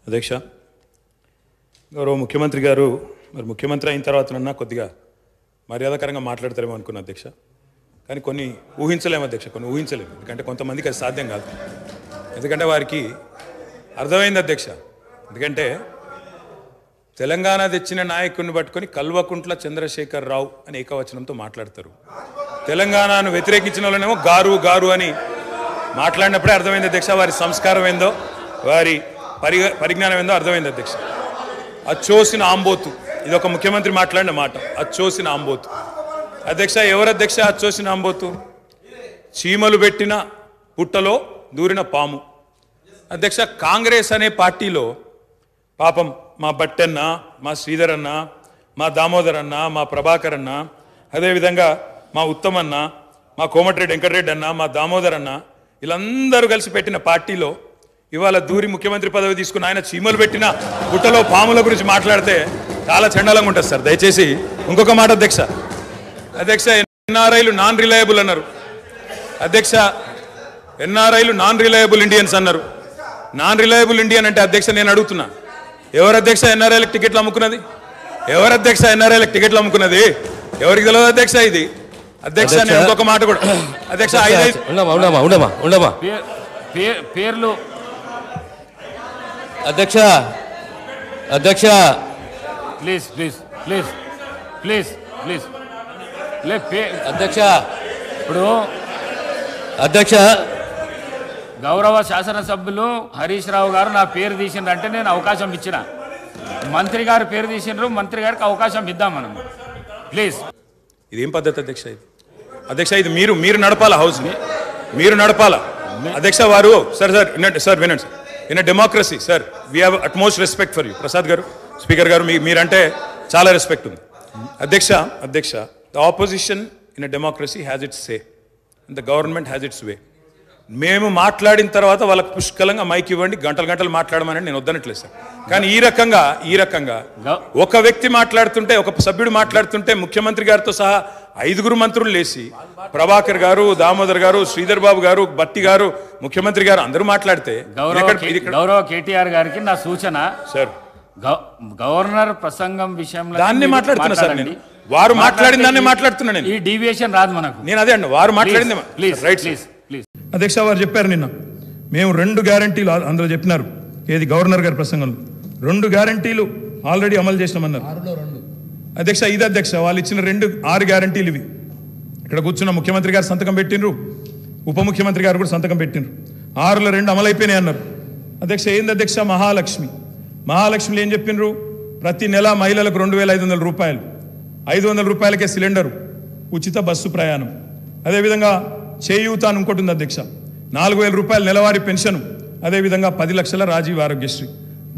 అధ్యక్ష, గౌరవ ముఖ్యమంత్రి గారు మరి ముఖ్యమంత్రి అయిన తర్వాతనన్నా కొద్దిగా మర్యాదకరంగా మాట్లాడతారేమో అనుకున్నా అధ్యక్ష. కానీ కొన్ని ఊహించలేము అధ్యక్ష, కొన్ని ఊహించలేము. ఎందుకంటే కొంతమందికి అది సాధ్యం కాదు. ఎందుకంటే వారికి అర్థమైంది అధ్యక్ష. ఎందుకంటే తెలంగాణ తెచ్చిన నాయకుడిని పట్టుకొని కల్వకుంట్ల చంద్రశేఖర్ రావు అని ఏకవచనంతో మాట్లాడతారు. తెలంగాణను వ్యతిరేకించిన వాళ్ళనేమో గారు గారు అని మాట్లాడినప్పుడే అర్థమైంది అధ్యక్ష వారి సంస్కారం ఏందో, వారి పరిజ్ఞానం ఏందో అర్థమైంది అధ్యక్ష. అచ్చోసిన ఆంబోతు, ఇది ఒక ముఖ్యమంత్రి మాట్లాడిన మాట. అచ్చోసిన ఆంబోతు అధ్యక్ష. ఎవరు అధ్యక్ష అచ్చోసిన ఆంబోతు? చీమలు పెట్టిన పుట్టలో దూరిన పాము అధ్యక్ష. కాంగ్రెస్ అనే పార్టీలో పాపం మా బట్టన్న, మా శ్రీధర్ అన్న, మా దామోదర్ అన్న, మా ప్రభాకర్ అన్న, అదేవిధంగా మా ఉత్తమన్న, మా కోమటిరెడ్డి వెంకటరెడ్డి అన్న, మా దామోదర్ అన్న, వీళ్ళందరూ కలిసి పెట్టిన పార్టీలో ఇవాళ దూరి ముఖ్యమంత్రి పదవి తీసుకుని ఆయన చీమలు పెట్టిన పుట్టలో పాముల గురించి మాట్లాడితే చాలా చండాలంగా ఉంటుంది సార్. దయచేసి ఇంకొక మాట అధ్యక్ష. అధ్యక్ష, ఎన్ఆర్ఐలు నాన్ రిలయబుల్ అన్నారు అధ్యక్ష. ఎన్ఆర్ఐలు నాన్ రిలయబుల్ ఇండియన్స్ అన్నారు. నాన్ రిలయబుల్ ఇండియన్ అంటే అధ్యక్ష నేను అడుగుతున్నా, ఎవరు అధ్యక్ష ఎన్ఆర్ఐలకు టికెట్లు అమ్ముకున్నది? ఎవరు అధ్యక్ష ఎన్ఆర్ఐలకు టికెట్లు అమ్ముకున్నది? ఎవరికి తెలియదు అధ్యక్ష ఇది? అధ్యక్ష నేను ఇంకొక మాట కూడా అధ్యక్ష, పేర్లు అధ్యక్ష అధ్యక్ష please please please please please అధ్యక్ష ఇప్పుడు అధ్యక్ష గౌరవ శాసనసభ్యులు హరీష్ రావు గారు నా పేరు తీసిండ్రంటే నేను అవకాశం ఇచ్చిన. మంత్రి గారు పేరు తీసిండ్రు, మంత్రి గారికి అవకాశం ఇద్దాం మనం. ప్లీజ్. ఇదేం పద్ధతి అధ్యక్ష ఇది? అధ్యక్ష ఇది మీరు నడపాలా, హౌస్ని మీరు నడపాలా అధ్యక్ష. వారు సార్ సార్ వినండి sir. In a democracy sir we have utmost respect for you. Prasad గారు, స్పీకర్ గారు, మీరంటే చాలా రెస్పెక్ట్ ఉంది అధ్యక్ష. అధ్యక్ష, the opposition in a democracy has its say and the government has its way. మేము మాట్లాడిన తర్వాత వాళ్ళకి పుష్కలంగా మైక్ ఇవ్వండి, గంటలు గంటలు మాట్లాడమని నేను వద్దనట్లేదు సార్. కానీ ఈ రకంగా ఒక వ్యక్తి మాట్లాడుతుంటే, ఒక సభ్యుడు మాట్లాడుతుంటే ముఖ్యమంత్రి గారితో సహా 5 మంత్రులు లేచి ప్రభాకర్ గారు, దామోదర్ గారు, శ్రీధర్ బాబు గారు, బట్టి గారు, ముఖ్యమంత్రి గారు అందరూ మాట్లాడితే గౌరవ కేటీఆర్ గారికి నా సూచన సార్, గవర్నర్ ప్రసంగం విషయంలో దాన్ని మాట్లాడుతున్నా సార్. నేను వారు మాట్లాడిన దాన్ని మాట్లాడుతున్నా. నేను ఈ డీవియేషన్ రాదు మనకు. నేను అదే అండి, వారు మాట్లాడింది రైట్ ప్లీజ్ ప్లీజ్. అధ్యక్ష, వారు చెప్పారు నిన్న మేము 2 గ్యారంటీలు అందులో చెప్పినారు. ఏది గవర్నర్ గారి ప్రసంగంలో 2 గ్యారంటీలు ఆల్రెడీ అమలు చేసినామన్నారు అధ్యక్ష. ఇది అధ్యక్ష వాళ్ళు ఇచ్చిన 6 గ్యారంటీలు ఇవి. ఇక్కడ కూర్చున్న ముఖ్యమంత్రి గారు సంతకం పెట్టినరు, ఉప ముఖ్యమంత్రి గారు కూడా సంతకం పెట్టినరు. 6లో 2 అమలైపోయినాయి అన్నారు అధ్యక్ష. ఏంది అధ్యక్ష? మహాలక్ష్మిలో ఏం చెప్పినరు? ప్రతి నెల మహిళలకు 2,500 రూపాయలు, 500 రూపాయలకే సిలిండరు, ఉచిత బస్సు ప్రయాణం. అదేవిధంగా చేయూత అని ఇంకోటి ఉంది అధ్యక్ష, 4,000 రూపాయల నెలవారీ పెన్షన్. అదేవిధంగా 10 లక్షల రాజీవ్ ఆరోగ్యశ్రీ.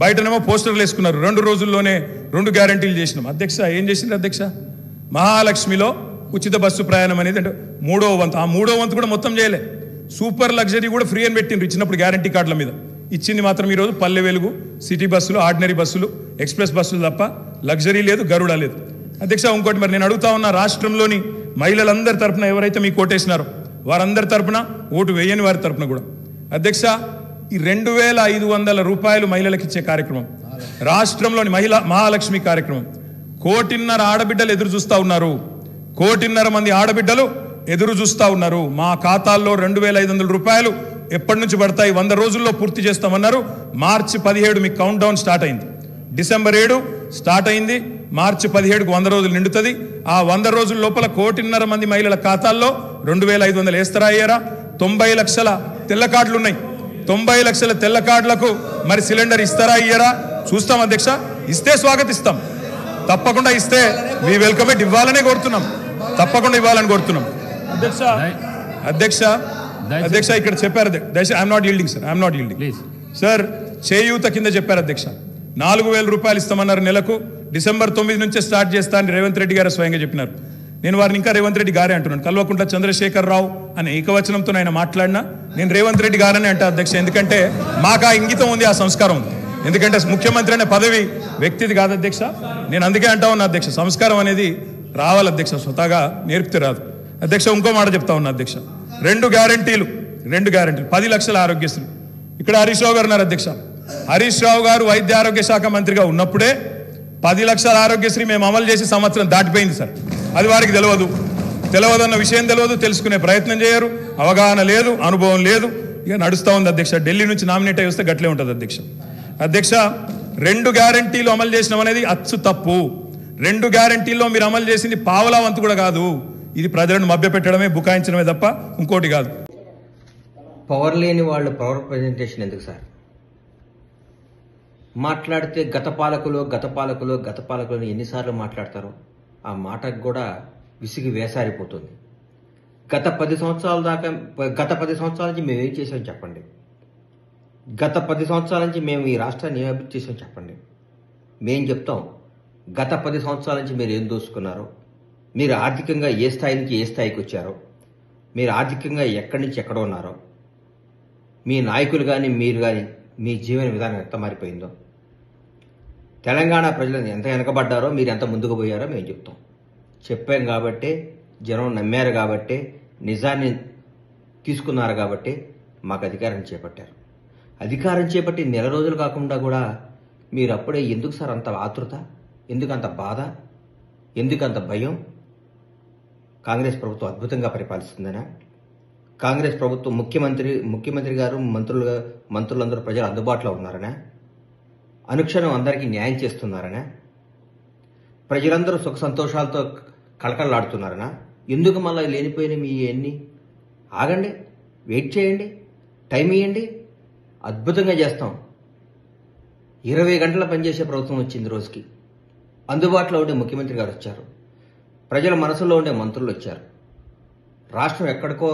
బయటనేమో పోస్టర్లు వేసుకున్నారు. 2 రోజుల్లోనే 2 గ్యారంటీలు చేసినాం అధ్యక్ష. ఏం చేసింది అధ్యక్ష? మహాలక్ష్మిలో ఉచిత బస్సు ప్రయాణం అనేది అంటే 3వ వంతు. ఆ 3వ వంతు కూడా మొత్తం చేయలే. సూపర్ లగ్జరీ కూడా ఫ్రీ అని పెట్టిండ్రు ఇచ్చినప్పుడు గ్యారంటీ కార్డుల మీద. ఇచ్చింది మాత్రం ఈరోజు పల్లె వెలుగు, సిటీ బస్సులు, ఆర్డినరీ బస్సులు, ఎక్స్ప్రెస్ బస్సులు తప్ప లగ్జరీ లేదు, గరుడ లేదు అధ్యక్ష. ఇంకోటి మరి నేను అడుగుతా ఉన్న, రాష్ట్రంలోని మహిళలందరి తరపున ఎవరైతే మీకు ఓటేసినారో వారందరి తరపున, ఓటు వేయని వారి తరపున కూడా అధ్యక్ష ఈ 2,500 రూపాయలు మహిళలకు ఇచ్చే కార్యక్రమం, రాష్ట్రంలోని మహాలక్ష్మి కార్యక్రమం 1.5 కోటి ఆడబిడ్డలు ఎదురు చూస్తూ ఉన్నారు. 1.5 కోటి మంది ఆడబిడ్డలు ఎదురు చూస్తూ ఉన్నారు. మా ఖాతాల్లో 2,500 రూపాయలు ఎప్పటి నుంచి పడతాయి? 100 రోజుల్లో పూర్తి చేస్తామన్నారు. మార్చి 17 మీకు కౌంట్ డౌన్ స్టార్ట్ అయింది. డిసెంబర్ 7 స్టార్ట్ అయింది. మార్చి 17కు 100 రోజులు నిండుతుంది. ఆ 100 రోజుల లోపల 1.5 కోటి మంది మహిళల ఖాతాల్లో 2,500 వేస్తారా అయ్యారా? 90 లక్షల తెల్ల కార్డులు ఉన్నాయి. 90 లక్షల తెల్ల కార్డులకు మరి సిలిండర్ ఇస్తారా అయ్యారా? చూస్తాం అధ్యక్ష. ఇస్తే స్వాగతిస్తాం, తప్పకుండా ఇస్తే మీ వెల్కమ్ ఇట్ ఇవ్వాలనే కోరుతున్నాం, తప్పకుండా ఇవ్వాలని కోరుతున్నాం అధ్యక్ష. అధ్యక్ష అధ్యక్ష ఇక్కడ చెప్పారు దయచేసి, I'm not yielding sir, I'm not yielding sir. చేయూత కింద చెప్పారు అధ్యక్ష, 4,000 రూపాయలు ఇస్తామన్నారు నెలకు. డిసెంబర్ 9 నుంచే స్టార్ట్ చేస్తా అని రేవంత్ రెడ్డి గారు స్వయంగా చెప్పినారు. నేను వారిని ఇంకా రేవంత్ రెడ్డి గారే అంటున్నాను. కల్వకుంట్ల చంద్రశేఖర్ రావు అనే ఏకవచనంతో ఆయన మాట్లాడినా నేను రేవంత్ రెడ్డి గారని అంటే అధ్యక్ష. ఎందుకంటే మాకు ఆ ఇంగితం ఉంది, ఆ సంస్కారం ఉంది. ఎందుకంటే ముఖ్యమంత్రి అనే పదవి వ్యక్తిది కాదు అధ్యక్ష. నేను అందుకే అంటా ఉన్నా అధ్యక్ష, సంస్కారం అనేది రావాలి అధ్యక్ష, స్వతహాగా నేర్పితే రాదు అధ్యక్ష. ఇంకో మాట చెప్తా ఉన్నా అధ్యక్ష, 2 గ్యారంటీలు 10 లక్షల ఆరోగ్యశ్రీ. ఇక్కడ హరీష్ రావు గారు ఉన్నారు అధ్యక్ష. హరీష్ రావు గారు వైద్య ఆరోగ్య శాఖ మంత్రిగా ఉన్నప్పుడే 10 లక్షల ఆరోగ్యశ్రీ మేము అమలు చేసి సంవత్సరం దాటిపోయింది సార్. అది వారికి తెలియదన్న విషయం తెలియదు, తెలుసుకునే ప్రయత్నం చేయరు, అవగాహన లేదు, అనుభవం లేదు, ఇక నడుస్తూ ఉంది అధ్యక్ష. ఢిల్లీ నుంచి నామినేట్ అయి వస్తే గట్లే ఉంటుంది అధ్యక్ష. 2 గ్యారంటీలు అమలు చేసినాం అనేది అచ్చు తప్పు. 2 గ్యారంటీల్లో మీరు అమలు చేసింది పావలా వంతు కూడా కాదు. ఇది ప్రజలను మభ్యపెట్టడమే, బుకాయించడమే తప్ప ఇంకోటి కాదు. పవర్ లేని వాళ్ళు పవర్ ప్రజెంటేషన్ ఎందుకు సార్? మాట్లాడితే గత పాలకులు ఎన్నిసార్లు మాట్లాడతారో ఆ మాటకు కూడా విసిగి వేసారిపోతుంది. గత 10 సంవత్సరాల నుంచి మేము ఏం చేసాం చెప్పండి. గత 10 సంవత్సరాల నుంచి మేము ఈ రాష్ట్రాన్ని ఏం అభివృద్ధి చేసాం చెప్పండి. మేం చెప్తాం గత 10 సంవత్సరాల నుంచి మీరు ఏం దోసుకున్నారో, మీరు ఆర్థికంగా ఏ స్థాయి నుంచి ఏ స్థాయికి వచ్చారో, మీరు ఆర్థికంగా ఎక్కడి నుంచి ఎక్కడ ఉన్నారో, మీ నాయకులు కానీ మీరు కానీ మీ జీవన విధానం ఎంత మారిపోయిందో, తెలంగాణ ప్రజలు ఎంత వెనకబడ్డారో, మీరు ఎంత ముందుకు పోయారో మేము చెప్తాం. చెప్పాం కాబట్టే జనం నమ్మారు, కాబట్టే నిజాన్ని తీసుకున్నారు, కాబట్టి మాకు అధికారం చేపట్టారు. అధికారం చేపట్టి నెల రోజులు కాకుండా కూడా మీరు అప్పుడే ఎందుకు సార్ అంత ఆతృత, ఎందుకు అంత బాధ, ఎందుకు అంత భయం? కాంగ్రెస్ ప్రభుత్వం అద్భుతంగా పరిపాలిస్తుందనా? కాంగ్రెస్ ప్రభుత్వం ముఖ్యమంత్రి గారు మంత్రులందరూ ప్రజలు అందుబాటులో ఉన్నారనా? అనుక్షణం అందరికీ న్యాయం చేస్తున్నారనా? ప్రజలందరూ సుఖ సంతోషాలతో కళకళలాడుతున్నారనా? ఎందుకు మళ్ళీ లేనిపోయిన మీ ఎన్ని? ఆగండి, వెయిట్ చేయండి, టైం ఇవ్వండి, అద్భుతంగా చేస్తాం. 20 గంటల పనిచేసే ప్రభుత్వం వచ్చింది రోజుకి. అందుబాటులో ఉండే ముఖ్యమంత్రి గారు వచ్చారు, ప్రజల మనసులో ఉండే మంత్రులు వచ్చారు. రాష్ట్రం ఎక్కడికో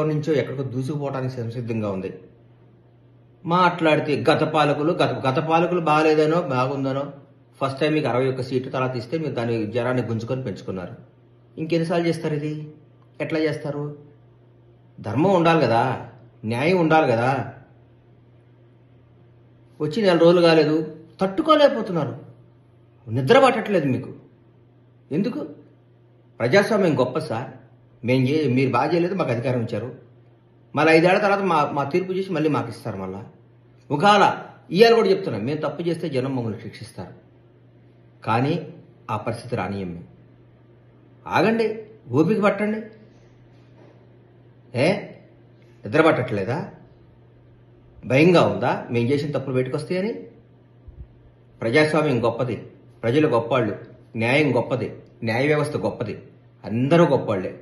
దూసుకుపోవడానికి సంసిద్ధంగా ఉంది. మాట్లాడితే గత పాలకులు బాగాలేదనో బాగుందనో, ఫస్ట్ టైం మీకు 61 సీట్లు తర్వాత ఇస్తే మీరు దాని జనాన్ని గుంజుకొని పెంచుకున్నారు. ఇంకెన్నిసార్లు చేస్తారు? ఇది ఎట్లా చేస్తారు? ధర్మం ఉండాలి కదా, న్యాయం ఉండాలి కదా. వచ్చి 4 రోజులు కాలేదు, తట్టుకోలేకపోతున్నారు, నిద్ర పట్టట్లేదు మీకు. ఎందుకు? ప్రజాస్వామ్యం గొప్ప సార్. మీరు బాగా చేయలేదు, మాకు అధికారం ఇచ్చారు, మళ్ళీ 5 ఏళ్ల తర్వాత మా తీర్పు చేసి మళ్ళీ మాకు ఇస్తారు. మళ్ళా ఒకవేళ ఇవాళ కూడా చెప్తున్నాం, మేము తప్పు చేస్తే జనం మమ్మల్ని శిక్షిస్తారు, కానీ ఆ పరిస్థితి రానియం. మేము ఆగండి, ఓపిక పట్టండి. నిద్ర పట్టట్లేదా? భయంగా ఉందా మేము చేసిన తప్పులు బయటకు వస్తాయని? ప్రజాస్వామ్యం గొప్పది, ప్రజలు గొప్పవాళ్ళు, న్యాయం గొప్పది, న్యాయ వ్యవస్థ గొప్పది, అందరూ గొప్పవాళ్లే.